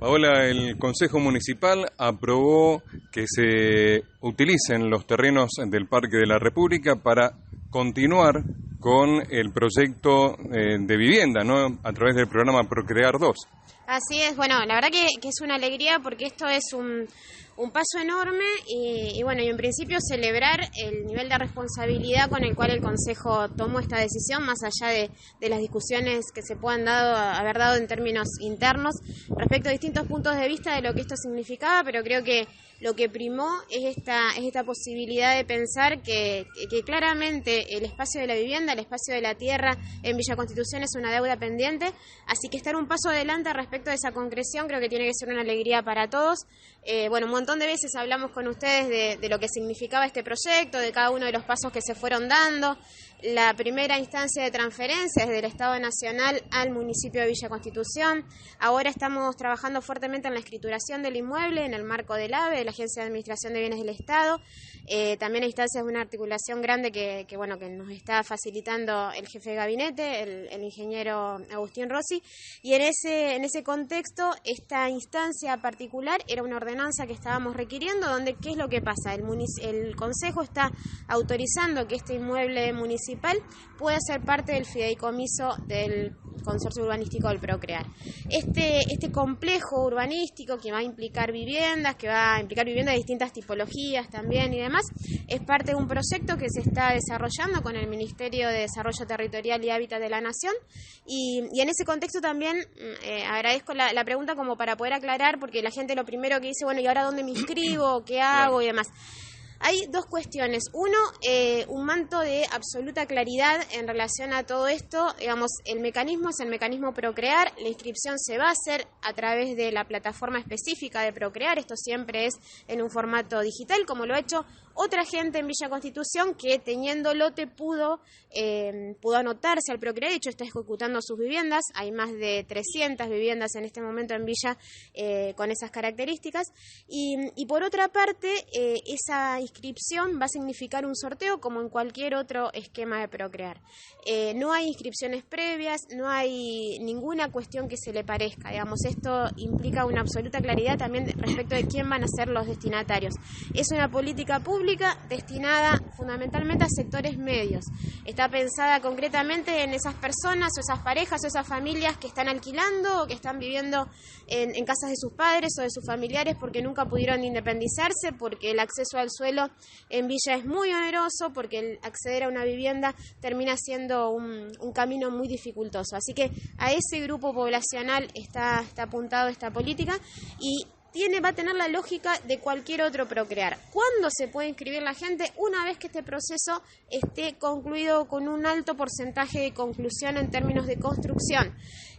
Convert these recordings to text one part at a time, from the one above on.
Paola, el Consejo Municipal aprobó que se utilicen los terrenos del Parque de la República para continuar con el proyecto de vivienda, ¿no? A través del programa Procrear 2. Así es, bueno, la verdad que es una alegría porque esto es un paso enorme y bueno, y en principio celebrar el nivel de responsabilidad con el cual el Consejo tomó esta decisión, más allá de las discusiones que se puedan haber dado en términos internos respecto a distintos puntos de vista de lo que esto significaba, pero creo que lo que primó es esta posibilidad de pensar que claramente el espacio de la vivienda, el espacio de la tierra en Villa Constitución es una deuda pendiente, así que estar un paso adelante respecto de esa concreción creo que tiene que ser una alegría para todos. Bueno, un montón de veces hablamos con ustedes de lo que significaba este proyecto, de cada uno de los pasos que se fueron dando. La primera instancia de transferencia es del Estado Nacional al municipio de Villa Constitución. Ahora estamos trabajando fuertemente en la escrituración del inmueble en el marco del AVE, de la Agencia de Administración de Bienes del Estado. También hay instancias de una articulación grande que nos está facilitando el jefe de gabinete, el ingeniero Agustín Rossi. Y en ese contexto, esta instancia particular era una ordenanza que estábamos requiriendo, donde ¿qué es lo que pasa? El Consejo está autorizando que este inmueble municipal pueda ser parte del fideicomiso del Consorcio Urbanístico del Procrear. Este complejo urbanístico que va a implicar viviendas, de distintas tipologías también y demás, es parte de un proyecto que se está desarrollando con el Ministerio de Desarrollo Territorial y Hábitat de la Nación y en ese contexto también agradezco la pregunta como para poder aclarar, porque la gente lo primero que dice, bueno, ¿y ahora dónde me inscribo? ¿Qué hago? Y demás. Hay dos cuestiones. Uno, un manto de absoluta claridad en relación a todo esto. Digamos, el mecanismo es el mecanismo Procrear. La inscripción se va a hacer a través de la plataforma específica de Procrear. Esto siempre es en un formato digital, como lo ha hecho otra gente en Villa Constitución que teniendo lote pudo anotarse al Procrear. De hecho, está ejecutando sus viviendas. Hay más de 300 viviendas en este momento en Villa con esas características. Y por otra parte, esa inscripción va a significar un sorteo como en cualquier otro esquema de Procrear. No hay inscripciones previas, no hay ninguna cuestión que se le parezca. Digamos, esto implica una absoluta claridad también respecto de quién van a ser los destinatarios. Es una política pública destinada fundamentalmente a sectores medios. Está pensada concretamente en esas personas o esas parejas o esas familias que están alquilando o que están viviendo en casas de sus padres o de sus familiares porque nunca pudieron independizarse, porque el acceso al suelo en Villa es muy oneroso, porque el acceder a una vivienda termina siendo un camino muy dificultoso. Así que a ese grupo poblacional está apuntado esta política y va a tener la lógica de cualquier otro Procrear. ¿Cuándo se puede inscribir la gente? Una vez que este proceso esté concluido con un alto porcentaje de conclusión en términos de construcción.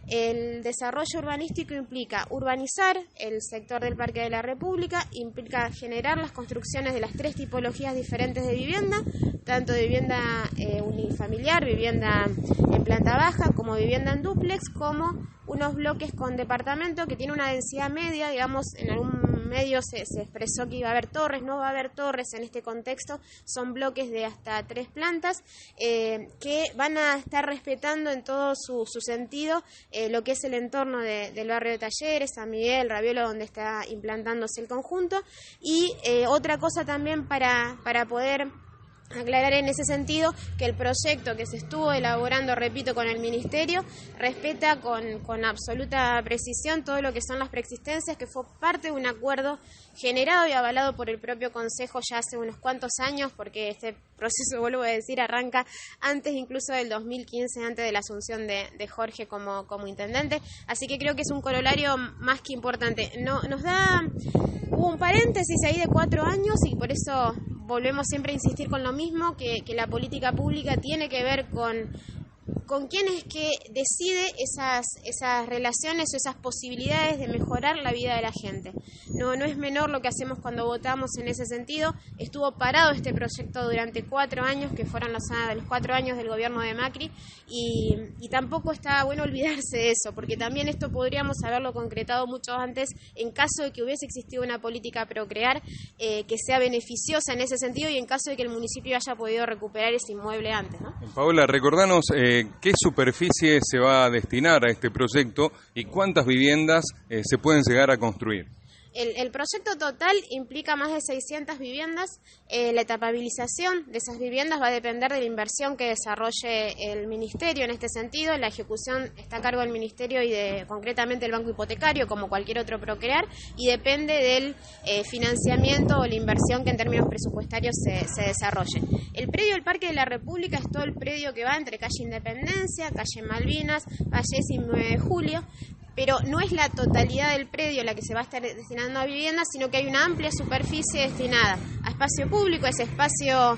El desarrollo urbanístico implica urbanizar el sector del Parque de la República, implica generar las construcciones de las tres tipologías diferentes de vivienda, tanto de vivienda unifamiliar, vivienda en planta baja, como vivienda en dúplex, como unos bloques con departamento que tiene una densidad media. Digamos, en algún medio se expresó que iba a haber torres, no va a haber torres en este contexto, son bloques de hasta 3 plantas que van a estar respetando en todo su sentido lo que es el entorno del barrio de Talleres, San Miguel, Raviolo, donde está implantándose el conjunto. Y otra cosa también para poder aclarar en ese sentido, que el proyecto que se estuvo elaborando, repito, con el Ministerio, respeta con absoluta precisión todo lo que son las preexistencias, que fue parte de un acuerdo generado y avalado por el propio Consejo ya hace unos cuantos años, porque este proceso, vuelvo a decir, arranca antes incluso del 2015, antes de la asunción de Jorge como intendente. Así que creo que es un corolario más que importante. Hubo un paréntesis ahí de 4 años y por eso volvemos siempre a insistir con lo mismo, que la política pública tiene que ver con quién es que decide esas relaciones o esas posibilidades de mejorar la vida de la gente. No es menor lo que hacemos cuando votamos en ese sentido. Estuvo parado este proyecto durante 4 años, que fueron los 4 años del gobierno de Macri, y tampoco está bueno olvidarse de eso, porque también esto podríamos haberlo concretado mucho antes en caso de que hubiese existido una política Procrear que sea beneficiosa en ese sentido y en caso de que el municipio haya podido recuperar ese inmueble antes, ¿no? Paola, recordanos ¿qué superficie se va a destinar a este proyecto y cuántas viviendas se pueden llegar a construir? El proyecto total implica más de 600 viviendas. La etapabilización de esas viviendas va a depender de la inversión que desarrolle el Ministerio en este sentido. La ejecución está a cargo del Ministerio y concretamente del Banco Hipotecario, como cualquier otro Procrear, y depende del financiamiento o la inversión que en términos presupuestarios se desarrolle. El predio del Parque de la República es todo el predio que va entre calle Independencia, calle Malvinas, Valles y 9 de Julio. Pero no es la totalidad del predio la que se va a estar destinando a viviendas, sino que hay una amplia superficie destinada a espacio público, ese espacio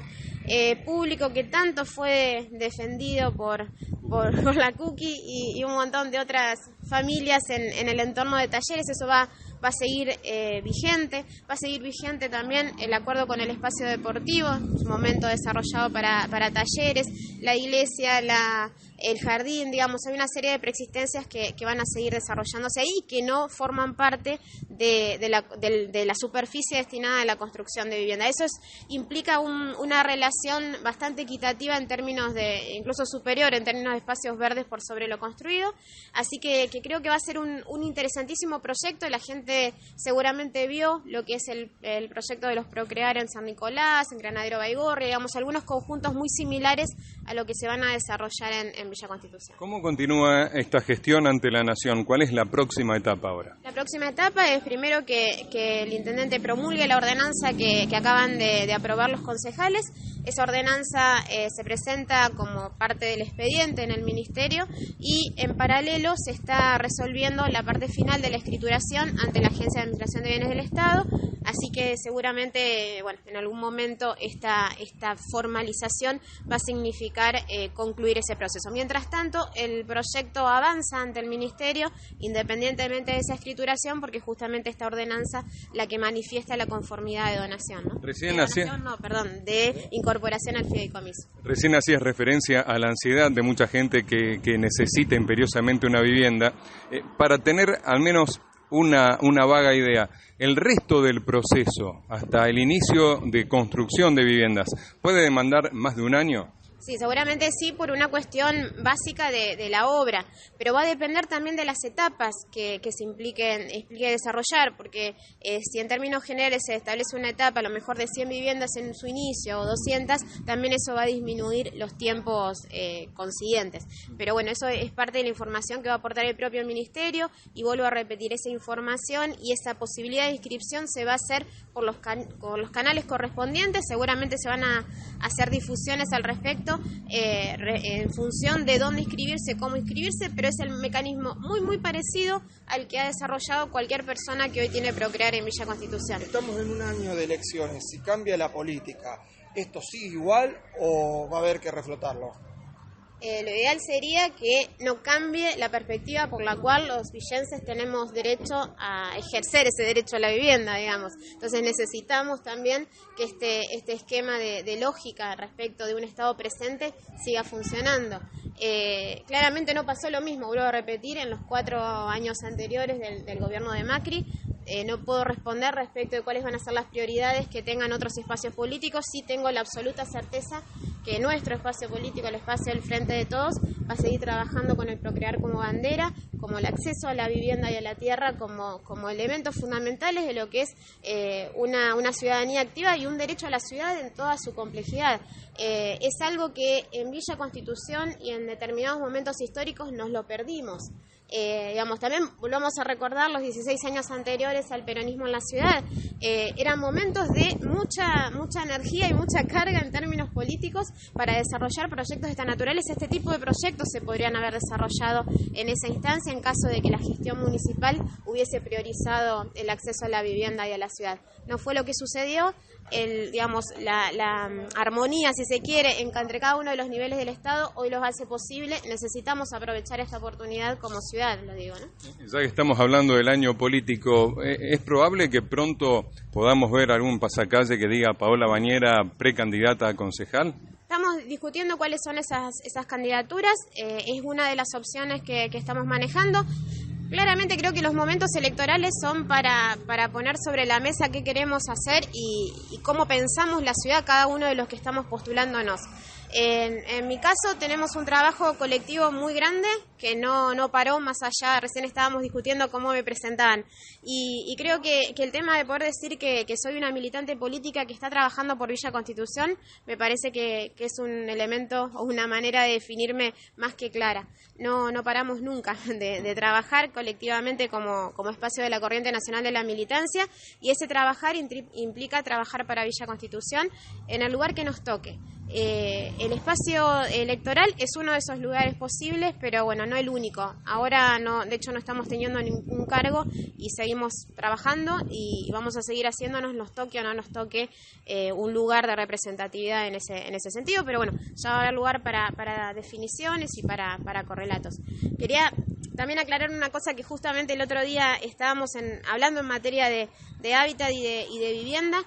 público que tanto fue defendido por la Cookie y un montón de otras familias en el entorno de Talleres. Eso va a seguir vigente. Va a seguir vigente también el acuerdo con el espacio deportivo, en su momento desarrollado para Talleres, la iglesia, el jardín, digamos, hay una serie de preexistencias que van a seguir desarrollándose ahí y que no forman parte de la superficie destinada a la construcción de vivienda. Eso implica una relación bastante equitativa en términos incluso superior en términos de espacios verdes por sobre lo construido, así que creo que va a ser un interesantísimo proyecto. La gente seguramente vio lo que es el proyecto de los Procrear en San Nicolás, en Granadero Baigorria, digamos, algunos conjuntos muy similares a lo que se van a desarrollar en Villa Constitución. ¿Cómo continúa esta gestión ante la Nación? ¿Cuál es la próxima etapa ahora? La próxima etapa es primero que el intendente promulgue la ordenanza que acaban de aprobar los concejales. Esa ordenanza se presenta como parte del expediente en el Ministerio y en paralelo se está resolviendo la parte final de la escrituración ante la Agencia de Administración de Bienes del Estado, así que seguramente, bueno, en algún momento esta formalización va a significar concluir ese proceso. Mientras tanto, el proyecto avanza ante el Ministerio independientemente de esa escrituración, porque justamente esta ordenanza la que manifiesta la conformidad de donación, ¿no? De incorporación al fideicomiso. Recién hacías referencia a la ansiedad de mucha gente que necesita imperiosamente una vivienda. Para tener al menos una vaga idea, el resto del proceso, hasta el inicio de construcción de viviendas, ¿puede demandar más de un año? Sí, seguramente sí, por una cuestión básica de la obra, pero va a depender también de las etapas que se implique desarrollar, porque si en términos generales se establece una etapa, a lo mejor de 100 viviendas en su inicio o 200, también eso va a disminuir los tiempos consiguientes. Pero bueno, eso es parte de la información que va a aportar el propio Ministerio, y vuelvo a repetir, esa información y esa posibilidad de inscripción se va a hacer por los canales correspondientes. Seguramente se van a hacer difusiones al respecto en función de dónde inscribirse, cómo inscribirse, pero es el mecanismo muy parecido al que ha desarrollado cualquier persona que hoy tiene Procrear en Villa Constitución. Estamos en un año de elecciones. Si cambia la política, ¿esto sigue igual o va a haber que reflotarlo? Lo ideal sería que no cambie la perspectiva por la cual los villenses tenemos derecho a ejercer ese derecho a la vivienda, digamos. Entonces necesitamos también que este esquema de lógica respecto de un Estado presente siga funcionando. Claramente no pasó lo mismo, vuelvo a repetir, en los 4 años anteriores del gobierno de Macri. No puedo responder respecto de cuáles van a ser las prioridades que tengan otros espacios políticos. Sí tengo la absoluta certeza que nuestro espacio político, el espacio del Frente de Todos, va a seguir trabajando con el Procrear como bandera, como el acceso a la vivienda y a la tierra como elementos fundamentales de lo que es una ciudadanía activa y un derecho a la ciudad en toda su complejidad. Es algo que en Villa Constitución y en determinados momentos históricos nos lo perdimos. También volvamos a recordar los 16 años anteriores al peronismo en la ciudad. Eran momentos de mucha energía y mucha carga en términos políticos para desarrollar proyectos de esta naturaleza. Este tipo de proyectos se podrían haber desarrollado en esa instancia en caso de que la gestión municipal hubiese priorizado el acceso a la vivienda y a la ciudad. No fue lo que sucedió. La armonía, si se quiere, entre cada uno de los niveles del Estado hoy los hace posible. Necesitamos aprovechar esta oportunidad como ciudad, lo digo, ¿no? Ya que estamos hablando del año político, ¿es probable que pronto podamos ver algún pasacalle que diga Paola Bañera precandidata a concejal? Estamos discutiendo cuáles son esas candidaturas. Es una de las opciones que estamos manejando. Claramente creo que los momentos electorales son para poner sobre la mesa qué queremos hacer y cómo pensamos la ciudad cada uno de los que estamos postulándonos. En mi caso tenemos un trabajo colectivo muy grande que no paró más allá, recién estábamos discutiendo cómo me presentaban y creo que el tema de poder decir que soy una militante política que está trabajando por Villa Constitución me parece que es un elemento o una manera de definirme más que clara. No paramos nunca de trabajar colectivamente como espacio de la corriente nacional de la militancia y ese trabajar implica trabajar para Villa Constitución en el lugar que nos toque. El espacio electoral es uno de esos lugares posibles, pero bueno, no el único. Ahora no, de hecho no estamos teniendo ningún cargo y seguimos trabajando y vamos a seguir haciéndonos, nos toque o no nos toque un lugar de representatividad en ese sentido, pero bueno, ya va a haber lugar para definiciones y para correlatos. Quería también aclarar una cosa que justamente el otro día estábamos hablando en materia de hábitat y de vivienda.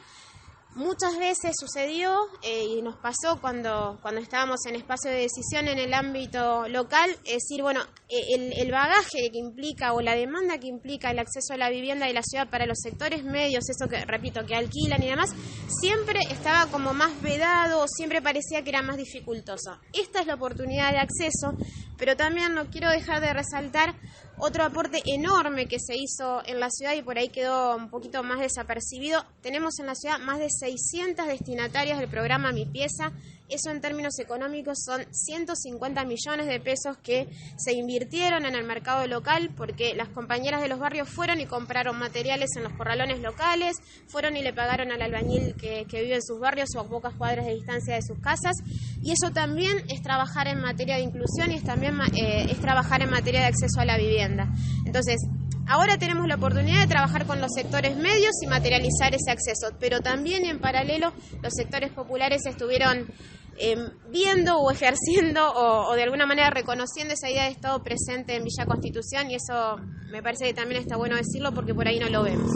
Muchas veces sucedió y nos pasó cuando estábamos en espacio de decisión en el ámbito local, es decir, bueno, el bagaje que implica o la demanda que implica el acceso a la vivienda de la ciudad para los sectores medios, eso que, repito, que alquilan y demás, siempre estaba como más vedado o siempre parecía que era más dificultoso. Esta es la oportunidad de acceso, pero también no quiero dejar de resaltar otro aporte enorme que se hizo en la ciudad y por ahí quedó un poquito más desapercibido. Tenemos en la ciudad más de 600 destinatarias del programa Mi Pieza. Eso en términos económicos son 150 millones de pesos que se invirtieron en el mercado local porque las compañeras de los barrios fueron y compraron materiales en los corralones locales, fueron y le pagaron al albañil que vive en sus barrios o a pocas cuadras de distancia de sus casas. Y eso también es trabajar en materia de inclusión y es trabajar en materia de acceso a la vivienda. Entonces, ahora tenemos la oportunidad de trabajar con los sectores medios y materializar ese acceso, pero también en paralelo los sectores populares estuvieron viendo o ejerciendo o de alguna manera reconociendo esa idea de Estado presente en Villa Constitución y eso me parece que también está bueno decirlo porque por ahí no lo vemos.